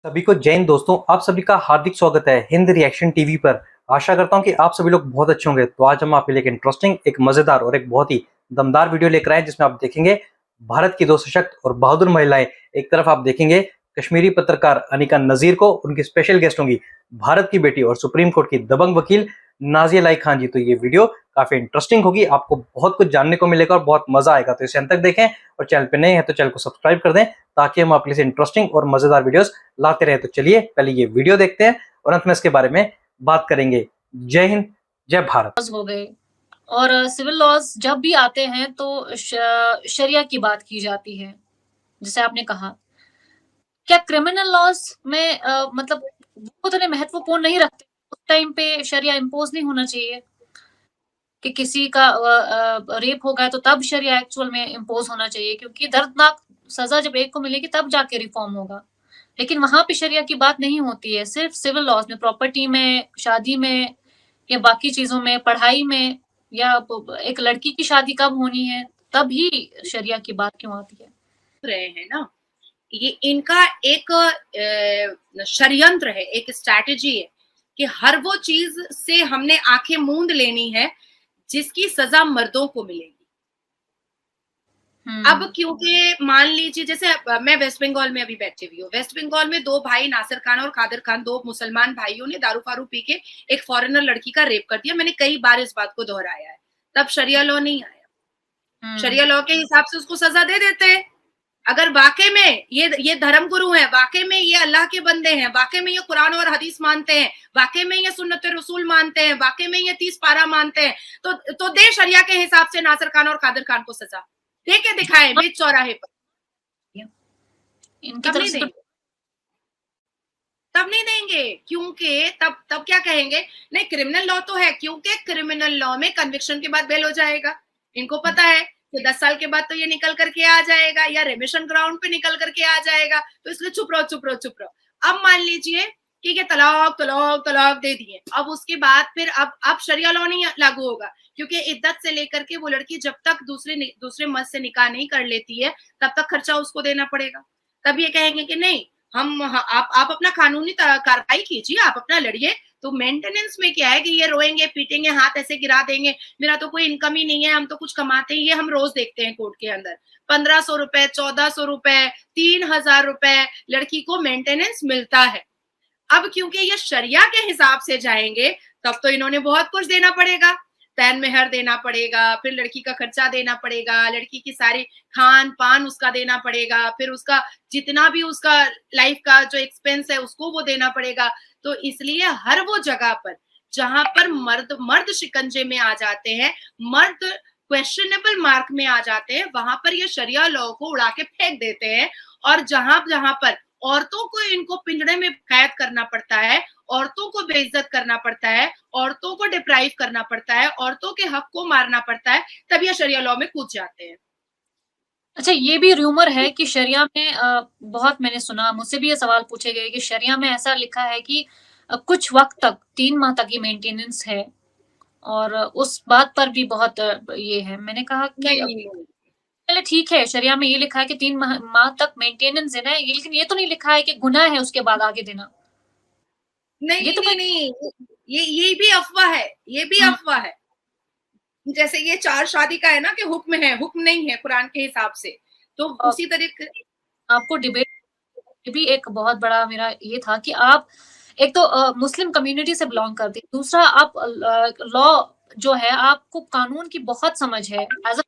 सभी को जय हिंद दोस्तों, आप सभी का हार्दिक स्वागत है हिंद रिएक्शन टीवी पर। आशा करता हूं कि आप सभी लोग बहुत अच्छे होंगे। तो आज हम आपके लिए एक इंटरेस्टिंग, एक मजेदार और एक बहुत ही दमदार वीडियो लेकर आए, जिसमें आप देखेंगे भारत की दो सशक्त और बहादुर महिलाएं। एक तरफ आप देखेंगे कश्मीरी पत्रकार अनिका नजीर को, उनकी स्पेशल गेस्ट होंगी भारत की बेटी और सुप्रीम कोर्ट की दबंग वकील नाजिया लाई खान जी। तो ये वीडियो काफी इंटरेस्टिंग होगी, आपको बहुत कुछ जानने को मिलेगा और बहुत मजा आएगा। तो इसे अंत तक देखें और चैनल पे नए हैं तो चैनल को सब्सक्राइब कर दें, ताकि हम आपके लिए इंटरेस्टिंग और मजेदार वीडियोस लाते रहे। तो चलिए पहले ये वीडियो देखते हैं और अंत में इसके बारे में बात करेंगे। जय हिंद, जय भारत। हो गए और सिविल लॉज जब भी आते हैं तो शरिया की बात की जाती है, जैसे आपने कहा। क्या क्रिमिनल लॉज में मतलब वो उतने महत्वपूर्ण नहीं रखते? उस टाइम पे शरिया इम्पोज नहीं होना चाहिए कि किसी का रेप हो गया तो तब शरिया एक्चुअल में इम्पोज होना चाहिए, क्योंकि दर्दनाक सजा जब एक को मिलेगी तब जाके रिफॉर्म होगा। लेकिन वहां पे शरिया की बात नहीं होती है, सिर्फ सिविल लॉज में, प्रॉपर्टी में, शादी में या बाकी चीजों में, पढ़ाई में, या एक लड़की की शादी कब होनी है तभी शरिया की बात क्यों आती है? रहे हैं ना, ये इनका एक षड्यंत्र है, एक स्ट्रैटेजी है कि हर वो चीज से हमने आंखें मूंद लेनी है जिसकी सजा मर्दों को मिलेगी। अब क्योंकि मान लीजिए, जैसे मैं वेस्ट बंगाल में अभी बैठी हुई हूँ, वेस्ट बंगाल में दो भाई नासिर खान और कादिर खान, दो मुसलमान भाइयों ने दारू फारू पी के एक फॉरेनर लड़की का रेप कर दिया। मैंने कई बार इस बात को दोहराया है। तब शरिया लॉ नहीं आया। शरिया लॉ के हिसाब से उसको सजा दे देते हैं। अगर वाकई में ये धर्म गुरु है, वाकई में ये अल्लाह के बंदे हैं, वाकई में ये कुरान और हदीस मानते हैं, वाकई में ये सुन्नत रसूल मानते हैं, वाकई में ये 30 पारा मानते हैं, तो दे शरिया के हिसाब से नासिर खान और कादिर खान को सजा दे के दिखाए बीच चौराहे पर। इनकी तरफ से तब नहीं देंगे, क्योंकि तब क्या कहेंगे, नहीं क्रिमिनल लॉ तो है, क्योंकि क्रिमिनल लॉ में कन्विक्शन के बाद बेल हो जाएगा। इनको पता है कि 10 साल के बाद तो ये निकल करके आ जाएगा, या रेमिशन ग्राउंड पे निकल करके आ जाएगा, तो इसलिए चुप रहो चुप रहो चुप रहो। अब मान लीजिए कि ये तलाक तलाक तलाक दे दिए, अब उसके बाद फिर अब शरिया लॉ नहीं लागू होगा, क्योंकि इद्दत से लेकर के वो लड़की जब तक दूसरे मर्द से निकाह नहीं कर लेती है तब तक खर्चा उसको देना पड़ेगा। तब ये कहेंगे कि नहीं, आप अपना कानूनी कार्रवाई कीजिए, आप अपना लड़िए। तो मेंटेनेंस में क्या है कि ये रोएंगे पीटेंगे, हाथ ऐसे गिरा देंगे, मेरा तो कोई इनकम ही नहीं है, हम तो कुछ कमाते ही, ये हम रोज देखते हैं कोर्ट के अंदर 1500 रुपए, 1400 रुपए, 3000 रुपए लड़की को मेंटेनेंस मिलता है। अब क्योंकि ये शरिया के हिसाब से जाएंगे, तब तो इन्होंने बहुत कुछ देना पड़ेगा, तैन मेहर देना पड़ेगा, फिर लड़की का खर्चा देना पड़ेगा, लड़की की सारी खान पान उसका देना पड़ेगा, फिर उसका जितना भी उसका लाइफ का जो एक्सपेंस है उसको वो देना पड़ेगा। तो इसलिए हर वो जगह पर जहां पर मर्द शिकंजे में आ जाते हैं, मर्द क्वेश्चनेबल मार्क में आ जाते हैं, वहां पर ये शरिया लॉ को उड़ा के फेंक देते हैं। और जहां जहां पर औरतों को इनको पिंजड़े में कैद करना पड़ता है, औरतों को बेइज्जत करना पड़ता है, औरतों को डिप्राइव करना पड़ता है, औरतों के हक को मारना पड़ता है, तब ये शरिया लॉ में कूद जाते हैं। अच्छा, ये भी रूमर है कि शरिया में बहुत मैंने सुना, मुझसे भी ये सवाल पूछे गए कि शरिया में ऐसा लिखा है कि कुछ वक्त तक 3 माह तक ये मेंटेनेंस है, और उस बात पर भी बहुत ये है। मैंने कहा कि चले ठीक है, शरिया में ये लिखा है कि 3 माह तक मेंटेनेंस देना है, लेकिन ये तो नहीं लिखा है कि गुनाह है उसके बाद आगे देना। नहीं ये तो नहीं, ये भी अफवाह है, ये भी अफवाह है। जैसे ये 4 शादी का है ना कि हुक्म है, हुक्म नहीं है कुरान के हिसाब से, तो उसी तरीके आपको डिबेट भी एक बहुत बड़ा मेरा ये था कि आप एक तो मुस्लिम कम्युनिटी से बिलोंग करते हैं, दूसरा आप लॉ जो है, आपको कानून की बहुत समझ है, एज अ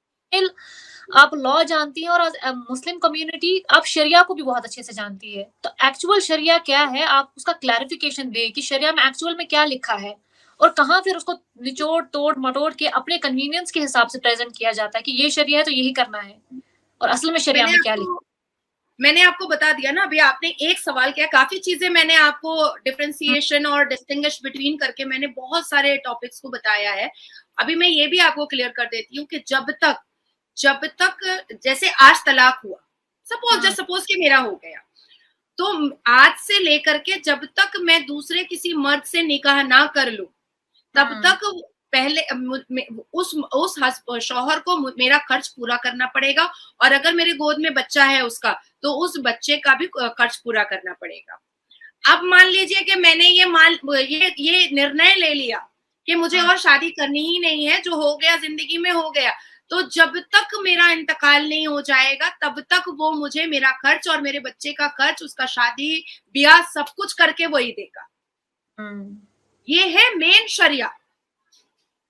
आप लॉ जानती हैं, और मुस्लिम कम्युनिटी आप शरिया को भी बहुत अच्छे से जानती है। तो एक्चुअल शरिया क्या है, आप उसका क्लैरिफिकेशन दे कि शरिया में एक्चुअल में क्या लिखा है, और कहाँ फिर उसको निचोड़ तोड़ मटोड़ के अपने कन्वीनियंस के हिसाब से प्रेजेंट किया जाता है कि ये शरिया है तो यही करना है, और असल में शरिया में क्या लिखा। मैंने आपको बता दिया ना, अभी आपने एक सवाल किया, काफी चीजें मैंने आपको डिफरेंशिएशन और डिस्टिंग्विश बिटवीन करके मैंने बहुत सारे टॉपिक्स को बताया है। अभी मैं ये भी आपको क्लियर कर देती हूँ कि जब तक जैसे आज तलाक हुआ, सपोज कि मेरा हो गया, तो आज से लेकर के जब तक मैं दूसरे किसी मर्द से निकाह ना कर लूं, तब तक पहले उस शौहर को मेरा खर्च पूरा करना पड़ेगा, और अगर मेरे गोद में बच्चा है उसका, तो उस बच्चे का भी खर्च पूरा करना पड़ेगा। अब मान लीजिए कि मैंने ये निर्णय ले लिया कि मुझे और शादी करनी ही नहीं है, जो हो गया जिंदगी में हो गया, तो जब तक मेरा इंतकाल नहीं हो जाएगा तब तक वो मुझे मेरा खर्च और मेरे बच्चे का खर्च, उसका शादी ब्याह सब कुछ करके वही देगा। ये है मेन शरिया।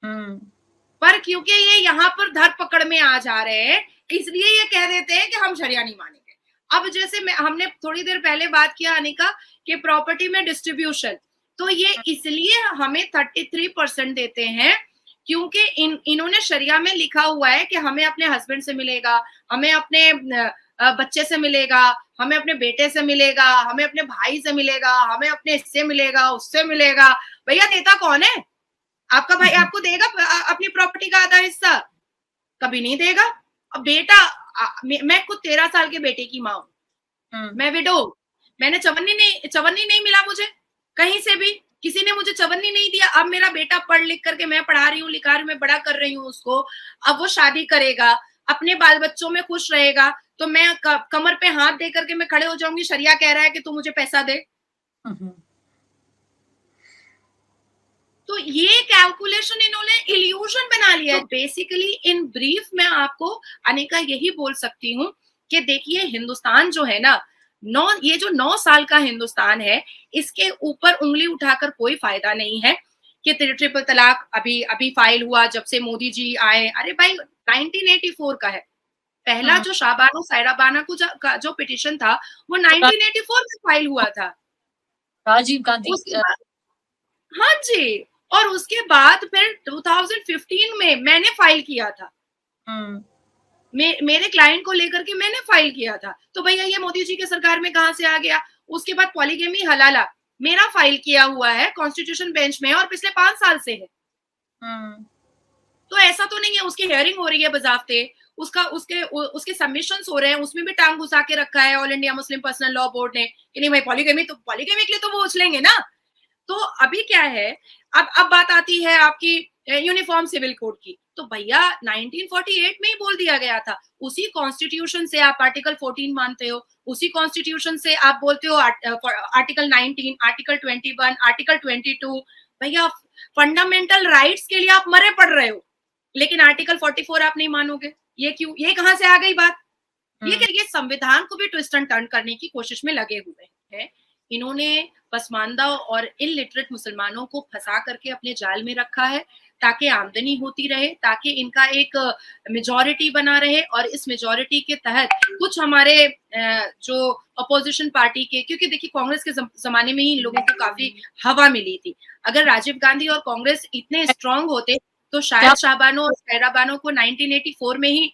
पर क्योंकि ये यहाँ पर धर पकड़ में आ जा रहे हैं, इसलिए ये कह देते हैं कि हम शरिया नहीं मानेंगे। अब जैसे हमने थोड़ी देर पहले बात किया अनिका कि प्रॉपर्टी में डिस्ट्रीब्यूशन, तो ये इसलिए हमें 33% देते हैं क्योंकि इन्होंने शरिया में लिखा हुआ है कि हमें अपने हस्बैंड से मिलेगा, हमें अपने बच्चे से मिलेगा, हमें अपने बेटे से मिलेगा, हमें अपने भाई से मिलेगा, हमें अपने इससे मिलेगा, उससे मिलेगा। भैया देता कौन है? आपका भाई आपको देगा अपनी प्रॉपर्टी का आधा हिस्सा? कभी नहीं देगा। अब बेटा, मैं खुद 13 साल के बेटे की माँ हूँ, मैं विडो, मैंने चवन्नी नहीं मिला मुझे कहीं से भी, किसी ने मुझे चवन्नी नहीं दिया। अब मेरा बेटा पढ़ लिख करके, मैं पढ़ा रही हूँ, लिखा रही हूँ, मैं बड़ा कर रही हूँ उसको, अब वो शादी करेगा, अपने बाल बच्चों में खुश रहेगा, तो मैं कमर पे हाथ दे करके मैं खड़े हो जाऊंगी, शरिया कह रहा है कि तू मुझे पैसा दे। तो ये कैलकुलेशन इन्होंने इल्यूजन बना लिया है। बेसिकली इन ब्रीफ में आपको अनिका यही बोल सकती हूँ कि देखिए हिंदुस्तान जो है ना, ये जो 9 साल का हिंदुस्तान है, इसके ऊपर उंगली उठाकर कोई फायदा नहीं है कि ट्रिपल तलाक अभी फाइल हुआ जब से मोदी जी आए। अरे भाई 1984 का है पहला जो शाबानो सायरा बानो का जो पिटिशन था, वो 1984 में फाइल हुआ था, राजीव गांधी। हाँ जी, और उसके बाद फिर 2015 में मैंने फाइल किया था, मेरे क्लाइंट को लेकर के मैंने फाइल किया था। तो भैया ये मोदी जी के सरकार में कहां से आ गया? उसके बाद पॉलीगेमी हलाला मेरा फाइल किया हुआ है कॉन्स्टिट्यूशन बेंच में और पिछले 5 साल से है। तो ऐसा तो नहीं है, उसकी हियरिंग हो रही है बजाफ्ते, उसके सबमिशंस हो रहे हैं, उसमें भी टांग घुसा के रखा है all India Muslim personal law board ने कि नहीं भाई पॉलीगेमी के लिए तो वो उछलेंगे ना। तो अभी क्या है, अब बात आती है आपकी यूनिफॉर्म सिविल कोड की। तो भैया 1948 में ही बोल दिया गया था, उसी कॉन्स्टिट्यूशन से आप आर्टिकल 14 मानते हो, उसी कॉन्स्टिट्यूशन से आप बोलते हो आर्टिकल 19, आर्टिकल 21, आर्टिकल 22। भैया फंडामेंटल राइट्स के लिए आप मरे पड़ रहे हो, लेकिन आर्टिकल 44 आप नहीं मानोगे। ये क्यों? ये कहां से आ गई बात? ये संविधान को भी ट्विस्ट एंड टर्न करने की कोशिश में लगे हुए हैं। इन्होंने पसमानदा और इलिटरेट मुसलमानों को फंसा करके अपने जाल में रखा है ताकि आमदनी होती रहे, ताकि इनका एक मेजॉरिटी बना रहे, और इस मेजॉरिटी के तहत कुछ हमारे जो अपोजिशन पार्टी के, क्योंकि देखिए कांग्रेस के जमाने में ही इन लोगों को काफी हवा मिली थी। अगर राजीव गांधी और कांग्रेस इतने स्ट्रांग होते तो शायद शाहबानो और सायरा बानो को 1984 में ही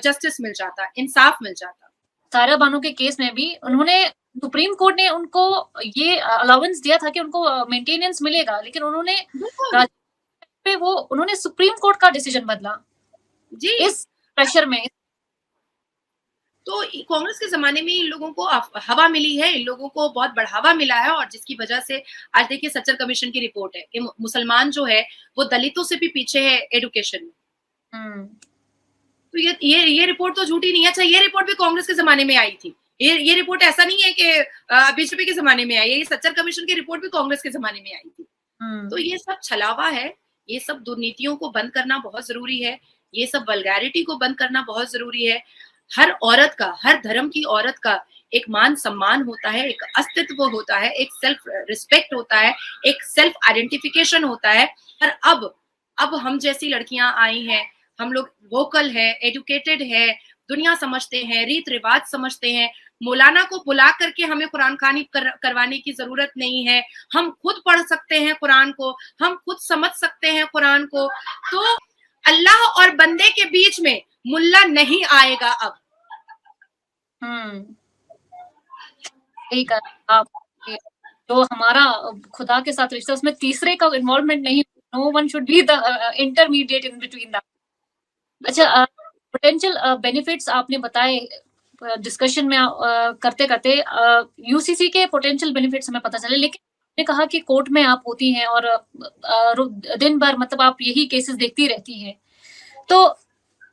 जस्टिस मिल जाता, इंसाफ मिल जाता। सायरा बानो के केस में भी उन्होंने, सुप्रीम कोर्ट ने उनको ये अलाउंस दिया था कि उनको मेंटेनेंस मिलेगा, लेकिन उन्होंने सुप्रीम कोर्ट का डिसीजन बदला जी इस प्रेशर में। तो कांग्रेस के जमाने में इन लोगों को हवा मिली है, इन लोगों को बहुत बढ़ावा मिला है, और जिसकी वजह से आज देखिए सच्चर कमीशन की रिपोर्ट है कि मुसलमान जो है वो दलितों से भी पीछे है एडुकेशन में। तो ये रिपोर्ट तो झूठी नहीं है। अच्छा, ये रिपोर्ट भी कांग्रेस के जमाने में आई थी, ये रिपोर्ट ऐसा नहीं है कि बीजेपी के जमाने में आई है, ये सच्चर कमीशन की रिपोर्ट भी कांग्रेस के जमाने में आई थी। तो ये सब छलावा है, ये सब दुर्नीतियों को बंद करना बहुत जरूरी है, ये सब वल्गैरिटी को बंद करना बहुत जरूरी है। हर औरत का, हर धर्म की औरत का एक मान सम्मान होता है, एक अस्तित्व होता है, एक सेल्फ रिस्पेक्ट होता है, एक सेल्फ आइडेंटिफिकेशन होता है। और अब हम जैसी लड़कियां आई हैं, हम लोग वोकल है, एजुकेटेड है, दुनिया समझते हैं, रीत रिवाज समझते हैं। मौलाना को बुला करके हमें कुरान खानी करवाने की जरूरत नहीं है, हम खुद पढ़ सकते हैं कुरान को, हम खुद समझ सकते हैं कुरान को। तो अल्लाह और बंदे के बीच में मुल्ला नहीं आएगा अब। ठीक है, आप जो हमारा खुदा के साथ रिश्ता, उसमें तीसरे का इन्वॉल्वमेंट नहीं, no one should be the intermediate in between that. अच्छा, पोटेंशियल बेनिफिट्स आपने बताए डिस्कशन में करते करते, यूसीसी के पोटेंशियल बेनिफिट्स हमें पता चले, लेकिन आपने कहा कि कोर्ट में आप होती हैं और दिन भर मतलब आप यही केसेस देखती रहती हैं, तो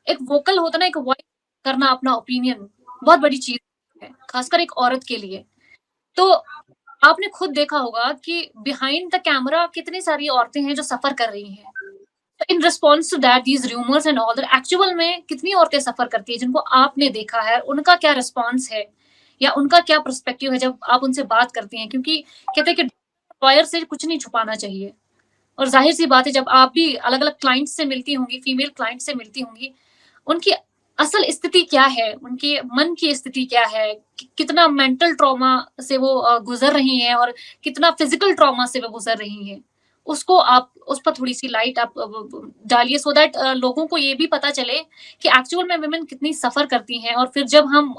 एक वोकल होता ना, एक वॉइस करना अपना ओपिनियन बहुत बड़ी चीज है, खासकर एक औरत के लिए। तो आपने खुद देखा होगा कि बिहाइंड द कैमरा कितनी सारी औरतें हैं जो सफर कर रही हैं। In response to that these rumours and all that, actual में कितनी औरतें सफर करती है जिनको आपने देखा है, उनका क्या रिस्पॉन्स है या उनका क्या पर्सपेक्टिव है जब आप उनसे बात करती हैं? क्योंकि कहते हैं कि एम्प्लॉयर से कुछ नहीं छुपाना चाहिए। और जाहिर सी बात है, जब आप भी अलग अलग क्लाइंट से मिलती होंगी, फीमेल क्लाइंट से मिलती होंगी, उनकी असल स्थिति क्या है, उनके मन की स्थिति क्या है, कितना मेंटल ट्रॉमा से वो गुजर रही हैं और कितना फिजिकल ट्रॉमा से वो गुजर रही हैं, उसको आप उस पर थोड़ी सी लाइट आप डालिए, सो दैट लोगों को ये भी पता चले कि एक्चुअल में वुमेन कितनी सफर करती हैं। और फिर जब हम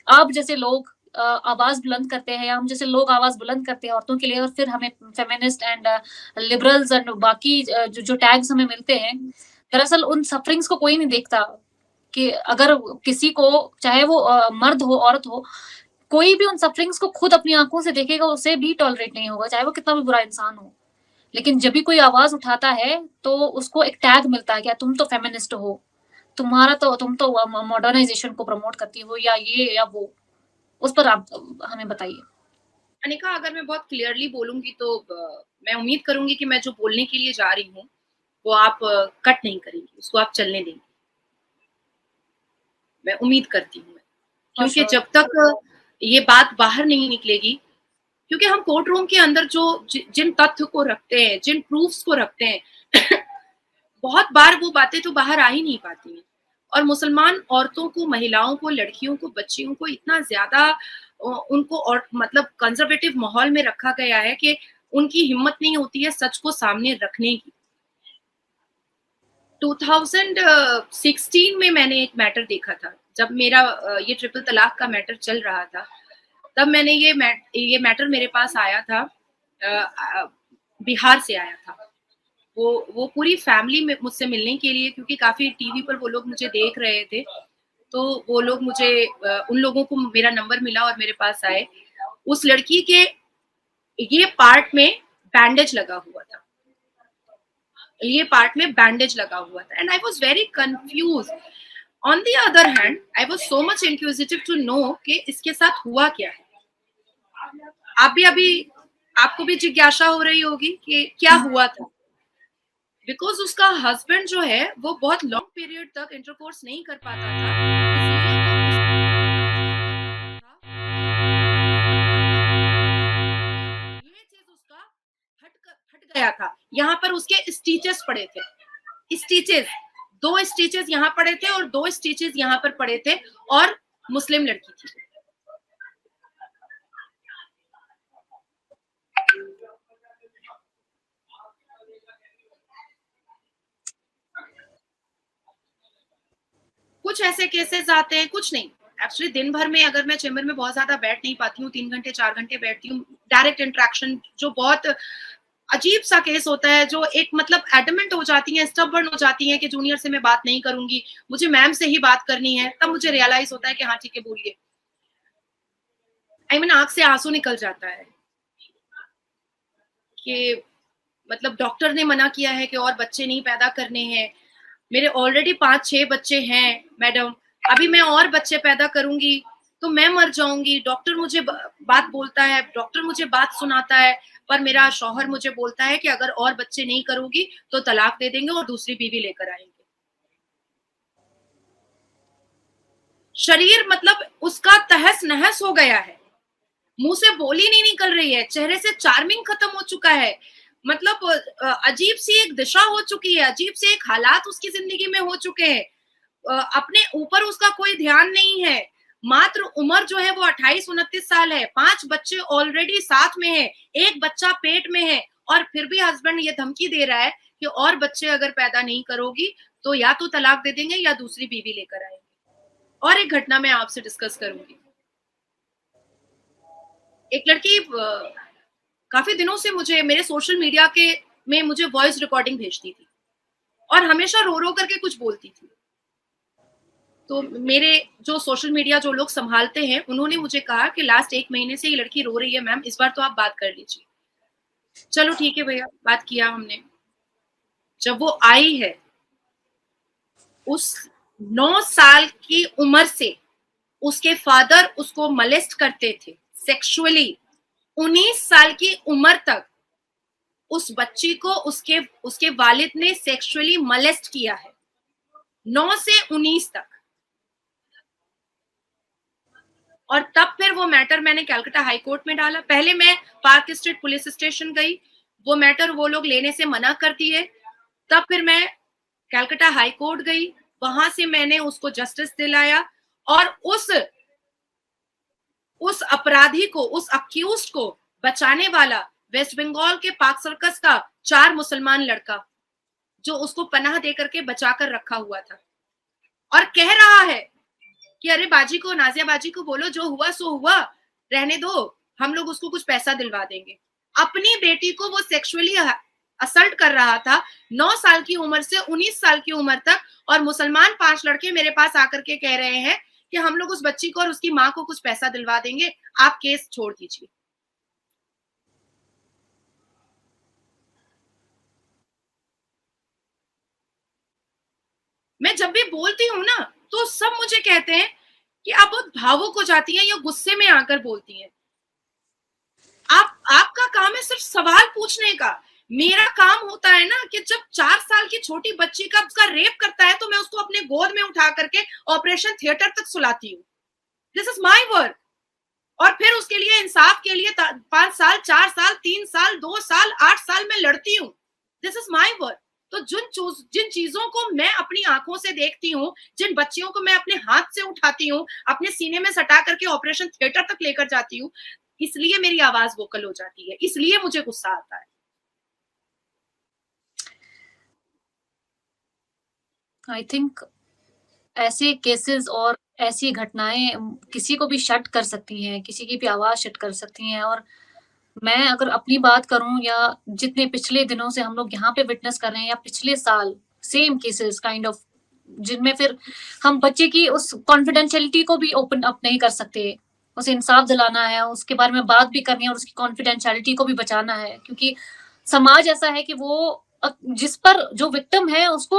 आप जैसे लोग आवाज बुलंद करते हैं, या हम जैसे लोग आवाज बुलंद करते हैं औरतों के लिए, और फिर हमें फेमिनिस्ट एंड लिबरल्स एंड बाकी जो टैग्स हमें मिलते हैं, दरअसल उन सफरिंग्स को कोई नहीं देखता कि अगर किसी को, चाहे वो मर्द हो औरत हो, कोई भी उन सफरिंग्स को खुद अपनी आंखों से देखेगा, उसे भी टॉलरेट नहीं होगा, चाहे वो कितना भी बुरा इंसान हो। लेकिन जब भी कोई आवाज उठाता है तो उसको एक टैग मिलता है, क्या तुम तो फेमिनिस्ट हो, तुम तो मॉडर्नाइजेशन को प्रमोट करती हो, या ये या वो। उस पर आप हमें बताइए। अनिका, अगर मैं बहुत क्लियरली बोलूंगी तो मैं उम्मीद करूंगी कि मैं जो बोलने के लिए जा रही हूँ वो आप कट नहीं करेंगी, उसको आप चलने देंगी। मैं उम्मीद करती हूँ, क्योंकि जब तक ये बात बाहर नहीं निकलेगी, क्योंकि हम कोर्ट रूम के अंदर जो जिन तथ्य को रखते हैं, जिन प्रूफ्स को रखते हैं बहुत बार वो बातें तो बाहर आ ही नहीं पाती हैं। और मुसलमान औरतों को, महिलाओं को, लड़कियों को, बच्चियों को इतना ज्यादा उनको और मतलब कंजर्वेटिव माहौल में रखा गया है कि उनकी हिम्मत नहीं होती है सच को सामने रखने की। 2016 में मैंने एक मैटर देखा था, जब मेरा ये ट्रिपल तलाक का मैटर चल रहा था, तब मैंने ये मैटर मेरे पास आया था, बिहार से आया था। वो पूरी फैमिली में मुझसे मिलने के लिए, क्योंकि काफी टीवी पर वो लोग मुझे देख रहे थे, तो वो लोग मुझे उन लोगों को मेरा नंबर मिला और मेरे पास आए। उस लड़की के ये पार्ट में बैंडेज लगा हुआ था, ये पार्ट में बैंडेज लगा हुआ था, and I was very confuse. On the other hand I was so much inquisitive to know कि इसके साथ हुआ क्या है। आप भी अभी आपको भी जिज्ञासा हो रही होगी कि क्या हुआ था, बिकॉज उसका हस्बैंड जो है वो बहुत लॉन्ग पीरियड तक इंटरकोर्स नहीं कर पाता था, इसलिए ये चीज उसका हट गया था। यहाँ पर उसके स्टिचेस पड़े थे, स्टिचेस, 2 स्टिचेस यहाँ पड़े थे और 2 स्टिचेस यहाँ पर पड़े थे, और मुस्लिम लड़की थी। कुछ ऐसे केसेस आते हैं, कुछ नहीं एक्चुअली दिन भर में अगर मैं चेंबर में बहुत ज्यादा बैठ नहीं पाती हूँ, 3 घंटे 4 घंटे बैठती हूँ, डायरेक्ट इंटरेक्शन जो बहुत अजीब सा केस होता है, जो एक मतलब एडमेंट हो जाती है, स्टबर्न हो जाती है कि जूनियर से मैं बात नहीं करूंगी, मुझे मैम से ही बात करनी है, तब मुझे रियलाइज होता है कि हाँ ठीक है बोलिए। आई मीन आंख से आंसू निकल जाता है कि मतलब डॉक्टर ने मना किया है कि और बच्चे नहीं पैदा करने हैं, मेरे ऑलरेडी 5-6 बच्चे हैं मैडम, अभी मैं और बच्चे पैदा करूंगी तो मैं मर जाऊंगी। डॉक्टर मुझे बात बोलता है, डॉक्टर मुझे बात सुनाता है, पर मेरा शौहर मुझे बोलता है कि अगर और बच्चे नहीं करोगी तो तलाक दे देंगे और दूसरी बीवी लेकर आएंगे। शरीर मतलब उसका तहस नहस हो गया है, मुंह से बोली नहीं निकल रही है, चेहरे से चार्मिंग खत्म हो चुका है, मतलब अजीब सी एक दिशा हो चुकी है, अजीब से एक हालात उसकी जिंदगी में हो चुके हैं, अपने ऊपर उसका कोई ध्यान नहीं है। मात्र उम्र जो है वो 28-29 साल है, 5 बच्चे ऑलरेडी साथ में है, 1 बच्चा पेट में है, और फिर भी हस्बैंड ये धमकी दे रहा है कि और बच्चे अगर पैदा नहीं करोगी तो या तो तलाक दे देंगे या दूसरी बीवी लेकर आएंगे। और एक घटना मैं आपसे डिस्कस करूंगी। एक लड़की काफी दिनों से मुझे मेरे सोशल मीडिया के में मुझे वॉइस रिकॉर्डिंग भेजती थी और हमेशा रो रो करके कुछ बोलती थी। तो मेरे जो सोशल मीडिया जो लोग संभालते हैं उन्होंने मुझे कहा कि लास्ट 1 महीने से ये लड़की रो रही है मैम, इस बार तो आप बात कर लीजिए। चलो ठीक है भैया, बात किया हमने। जब वो आई है, उस 9 साल की उम्र से उसके फादर उसको मलेस्ट करते थे सेक्सुअली, 19 साल की उम्र तक उस बच्ची को उसके वालिद ने सेक्सुअली मलेस्ट किया है, 9 से 19 तक। और तब फिर वो मैटर मैंने कलकत्ता हाई कोर्ट में डाला। पहले मैं पार्क स्ट्रीट पुलिस स्टेशन गई, वो मैटर वो लोग लेने से मना कर दिए। तब फिर मैं कलकत्ता हाई कोर्ट गई, वहां से मैंने उसको जस्टिस दिलाया और उस अपराधी को, उस अक्यूज्ड को बचाने वाला वेस्ट बंगाल के पार्क सर्कस का 4 मुसलमान लड़का जो उसको पनाह दे करके बचा कर रखा हुआ था और कह रहा है कि अरे बाजी को, नाजिया बाजी को बोलो जो हुआ सो हुआ, रहने दो, हम लोग उसको कुछ पैसा दिलवा देंगे। अपनी बेटी को वो सेक्सुअली असल्ट कर रहा था 9 साल की उम्र से 19 साल की उम्र तक, और मुसलमान 5 लड़के मेरे पास आकर के कह रहे हैं कि हम लोग उस बच्ची को और उसकी माँ को कुछ पैसा दिलवा देंगे, आप केस छोड़ दीजिए। मैं जब भी बोलती हूँ ना तो सब मुझे कहते हैं कि आप बहुत भावुक हो जाती हैं या गुस्से में आकर बोलती हैं। आपका काम है सिर्फ सवाल पूछने का। मेरा काम होता है ना कि जब 4 साल की छोटी बच्ची का उसका रेप करता है तो मैं उसको अपने गोद में उठा करके ऑपरेशन थिएटर तक सुलाती हूँ। This is my work. और फिर उसके लिए इंसाफ के लिए 5 साल, 4 साल, 3 साल, 2 साल, 8 साल में लड़ती हूँ। This is my work. तो जिन चीजों को मैं अपनी आंखों से देखती हूँ, जिन बच्चियों को मैं अपने हाथ से उठाती हूँ, अपने सीने में सटा करके ऑपरेशन थिएटर तक लेकर जाती हूँ, इसलिए मेरी आवाज वोकल हो जाती है, इसलिए मुझे गुस्सा आता है। आई थिंक ऐसे केसेस और ऐसी घटनाएं किसी को भी शट कर सकती हैं, किसी की भी आवाज शट कर सकती हैं। और मैं अगर अपनी बात करूं, या जितने पिछले दिनों से हम लोग यहाँ पे विटनेस कर रहे हैं, या पिछले साल सेम केसेस काइंड ऑफ, जिनमें फिर हम बच्चे की उस कॉन्फिडेंशियलिटी को भी ओपन अप नहीं कर सकते, उसे इंसाफ दिलाना है, उसके बारे में बात भी करनी है और उसकी कॉन्फिडेंशियलिटी को भी बचाना है, क्योंकि समाज ऐसा है कि वो जिस पर जो विक्टिम है उसको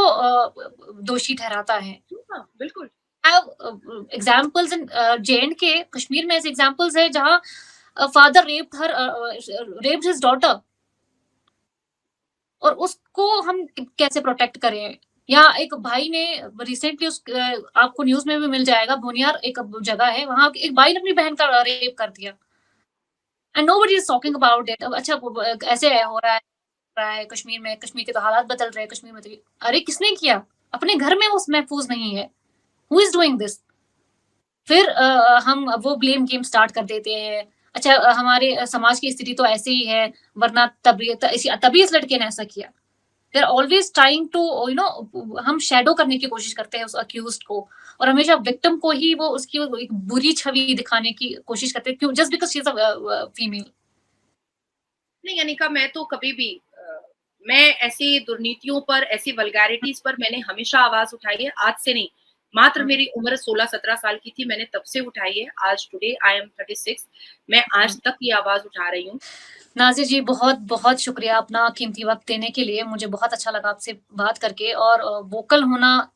दोषी ठहराता है। बिल्कुल। एग्जाम्पल्स इन J&K, कश्मीर में ऐसे एग्जाम्पल्स है जहाँ फादर रेप्ड हिज डॉटर, और उसको हम कैसे प्रोटेक्ट करें। या एक भाई ने रिसेंटली आपको न्यूज में भी मिल जाएगा, भोनियार एक जगह है, वहां एक भाई ने अपनी बहन का रेप कर दिया and nobody is talking about it. अच्छा ऐसे हो रहा है कश्मीर में, कश्मीर के तो हालात बदल रहे हैं कश्मीर में। तो अरे किसने किया? अपने घर में वो महफूज नहीं है। Who is doing this? फिर हम वो ब्लेम गेम स्टार्ट कर देते हैं। अच्छा हमारे समाज की स्थिति तो ऐसे ही है, वरना तभी इस लड़के ने ऐसा किया। They are always trying to हम शैडो करने की कोशिश करते हैं उस अक्यूज्ड को, और हमेशा विक्टिम को ही वो उसकी एक बुरी छवि दिखाने की कोशिश करते हैं, क्यों? Just because she is a female. नहीं अनिका, मैं तो कभी भी मैं ऐसी दुर्नीतियों पर, ऐसी वल्गैरिटीज पर मैंने हमेशा आवाज उठाई है। आज से नहीं, मात्र मेरी उम्र 16-17 साल की थी, मैंने तब से उठाई है। आज टुडे आई एम 36, मैं आज तक ये आवाज उठा रही हूँ। नाज़िया जी बहुत बहुत शुक्रिया अपना कीमती वक्त देने के लिए। मुझे बहुत अच्छा लगा आपसे बात करके, और वोकल होना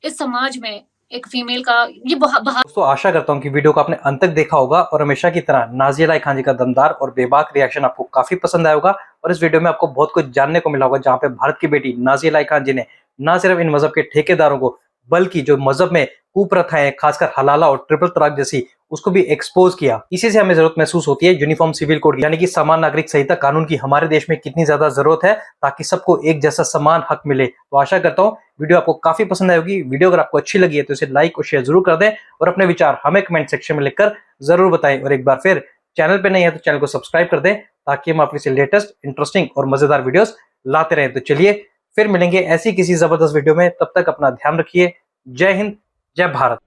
इस समाज में एक फीमेल का ये दोस्तों आशा करता हूँ कि वीडियो को आपने अंत तक देखा होगा और हमेशा की तरह नाज़िया इलाही खान जी का दमदार और बेबाक रिएक्शन आपको काफी पसंद आया होगा। और इस वीडियो में आपको बहुत कुछ जानने को मिला होगा, जहाँ पे भारत की बेटी नाज़िया इलाही खान जी ने न सिर्फ इन मजहब के ठेकेदारों को, बल्कि जो मजहब में कुप्रथाएं, खासकर हलाला और ट्रिपल तलाक जैसी, उसको भी एक्सपोज किया। इसी से हमें जरूरत महसूस होती है यूनिफॉर्म सिविल कोड यानी कि समान नागरिक संहिता कानून की हमारे देश में कितनी ज्यादा जरूरत है, ताकि सबको एक जैसा समान हक मिले। तो आशा करता हूँ वीडियो आपको काफी पसंद आई होगी। वीडियो अगर आपको अच्छी लगी है तो इसे लाइक और शेयर जरूर कर दें, और अपने विचार हमें कमेंट सेक्शन में लिखकर जरूर बताएं। और एक बार फिर चैनल पे नहीं है तो चैनल को सब्सक्राइब कर दें, ताकि हम आपके लेटेस्ट, इंटरेस्टिंग और मजेदार वीडियोस लाते रहें। तो चलिए फिर मिलेंगे ऐसी किसी जबरदस्त वीडियो में, तब तक अपना ध्यान रखिए। जय हिंद, जय भारत।